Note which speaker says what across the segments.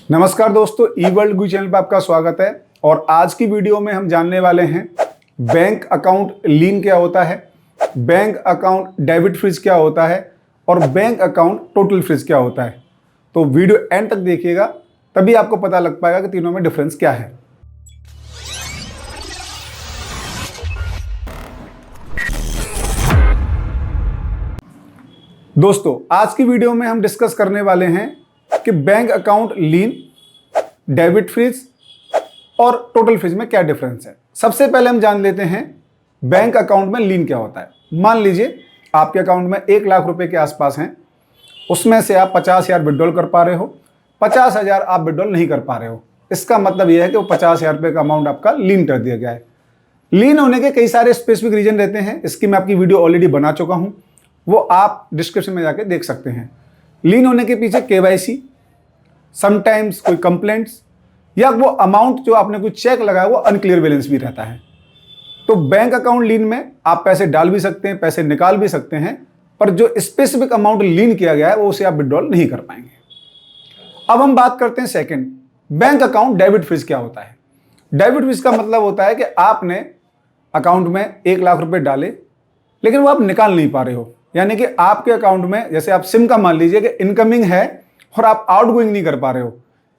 Speaker 1: नमस्कार दोस्तों, ई वर्ल्ड गुरु चैनल पर आपका स्वागत है। और आज की वीडियो में हम जानने वाले हैं बैंक अकाउंट लीन क्या होता है, बैंक अकाउंट डेबिट फ्रीज क्या होता है और बैंक अकाउंट टोटल फ्रीज क्या होता है। तो वीडियो एंड तक देखिएगा, तभी आपको पता लग पाएगा कि तीनों में डिफरेंस क्या है। दोस्तों, आज की वीडियो में हम डिस्कस करने वाले हैं कि बैंक अकाउंट लीन, डेबिट फ्रीज और टोटल फ्रीज में क्या डिफरेंस है। सबसे पहले हम जान लेते हैं बैंक अकाउंट में लीन क्या होता है। मान लीजिए आपके अकाउंट में 1 लाख रुपए के आसपास हैं, उसमें से आप 50,000 विड्रॉल कर पा रहे हो, 50,000 आप विड्रॉल नहीं कर पा रहे हो। इसका मतलब यह है कि वो 50,000 रुपये का अमाउंट आपका लीन कर दिया गया है। लीन होने के कई सारे स्पेसिफिक रीजन रहते हैं, इसकी मैं आपकी वीडियो ऑलरेडी बना चुका हूं, वो आप डिस्क्रिप्शन में जाके देख सकते हैं। लीन होने के पीछे केवाईसी, समटाइम्स कोई कंप्लेंट्स या वो अमाउंट जो आपने कोई चेक लगाया वो अनक्लियर बैलेंस भी रहता है। तो बैंक अकाउंट लीन में आप पैसे डाल भी सकते हैं, पैसे निकाल भी सकते हैं, पर जो स्पेसिफिक अमाउंट लीन किया गया है वो उसे आप विड्रॉल नहीं कर पाएंगे। अब हम बात करते हैं second, bank account debit freeze क्या होता है। डेबिट फ्रीज का मतलब होता है कि आपने अकाउंट में 1 लाख रुपए डाले, लेकिन वो आप निकाल नहीं पा रहे हो। यानी कि आपके अकाउंट में, जैसे आप सिम का मान लीजिए कि इनकमिंग है और आप आउटगोइंग नहीं कर पा रहे हो,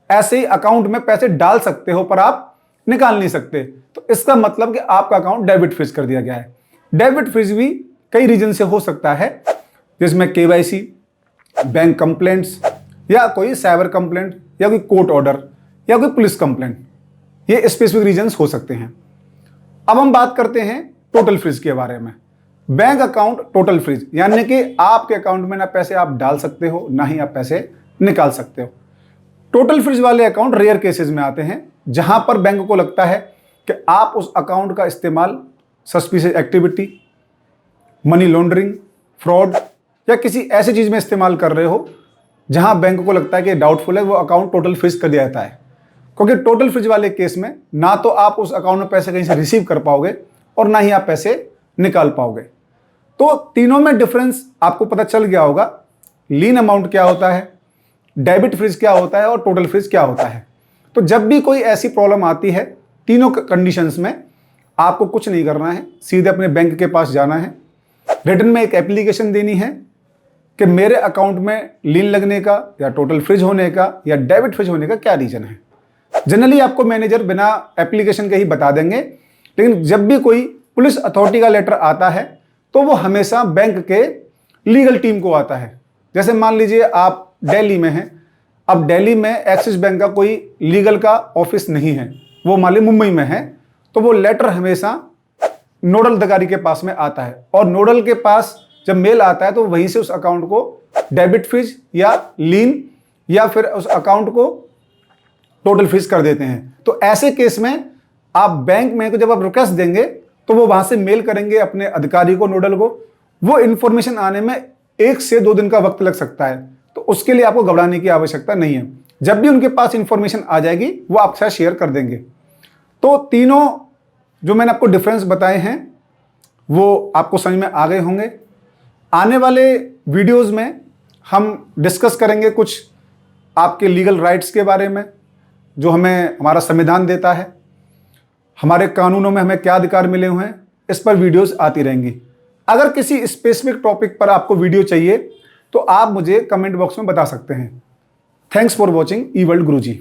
Speaker 1: ऐसे ही अकाउंट में पैसे डाल सकते हो पर आप निकाल नहीं सकते। तो इसका मतलब कि आपका अकाउंट डेबिट फ्रीज कर दिया गया है। डेबिट फ्रीज भी कई रीजन से हो सकता है, जिसमें केवाईसी, बैंक कंप्लेंट्स या कोई साइबर कंप्लेंट या कोई कोर्ट ऑर्डर या कोई पुलिस कंप्लेंट, ये स्पेसिफिक रीजन्स हो सकते हैं। अब हम बात करते हैं टोटल फ्रीज के बारे में। बैंक अकाउंट टोटल फ्रीज यानी कि आपके अकाउंट में ना पैसे आप डाल सकते हो, ना ही आप पैसे निकाल सकते हो। टोटल फ्रीज वाले अकाउंट रेयर केसेस में आते हैं, जहां पर बैंक को लगता है कि आप उस अकाउंट का इस्तेमाल suspicious activity, money laundering, fraud या किसी ऐसी चीज में इस्तेमाल कर रहे हो जहां बैंक को लगता है कि डाउटफुल है, वो अकाउंट टोटल फ्रीज कर दिया जाता है। क्योंकि टोटल फ्रीज वाले केस में ना तो आप उस अकाउंट में पैसे कहीं से रिसीव कर पाओगे और ना ही आप पैसे निकाल पाओगे। तो तीनों में डिफरेंस आपको पता चल गया होगा। लीन अमाउंट क्या होता है, डेबिट फ्रीज क्या होता है और टोटल फ्रीज क्या होता है। तो जब भी कोई ऐसी प्रॉब्लम आती है, तीनों कंडीशंस में आपको कुछ नहीं करना है, सीधे अपने बैंक के पास जाना है, रिटन में एक एप्लीकेशन देनी है कि मेरे अकाउंट में लीन लगने का या टोटल फ्रीज होने का या डेबिट फ्रीज होने का क्या रीजन है। जनरली आपको मैनेजर बिना एप्लीकेशन के ही बता देंगे, लेकिन जब भी कोई पुलिस अथॉरिटी का लेटर आता है तो वो हमेशा बैंक के लीगल टीम को आता है। जैसे मान लीजिए आप दिल्ली में हैं, अब दिल्ली में एक्सिस बैंक का कोई लीगल का ऑफिस नहीं है, वो मान लीजिए मुंबई में है, तो वो लेटर हमेशा नोडल अधिकारी के पास में आता है और नोडल के पास जब मेल आता है तो वहीं से उस अकाउंट को डेबिट फ्रीज या लीन या फिर उस अकाउंट को टोटल फ्रीज कर देते हैं। तो ऐसे केस में आप बैंक में को जब आप रिक्वेस्ट देंगे तो वो वहां से मेल करेंगे अपने अधिकारी को, नोडल को। वो इंफॉर्मेशन आने में 1 से 2 दिन का वक्त लग सकता है, तो उसके लिए आपको घबराने की आवश्यकता नहीं है। जब भी उनके पास इंफॉर्मेशन आ जाएगी वो आपके साथ शेयर कर देंगे। तो तीनों जो मैंने आपको डिफरेंस बताए हैं वो आपको समझ में आ गए होंगे। आने वाले वीडियोस में हम डिस्कस करेंगे कुछ आपके लीगल राइट्स के बारे में, जो हमें हमारा संविधान देता है, हमारे कानूनों में हमें क्या अधिकार मिले हुए हैं, इस पर वीडियोस आती रहेंगी। अगर किसी स्पेसिफिक टॉपिक पर आपको वीडियो चाहिए तो आप मुझे कमेंट बॉक्स में बता सकते हैं। Thanks for watching E world Guruji.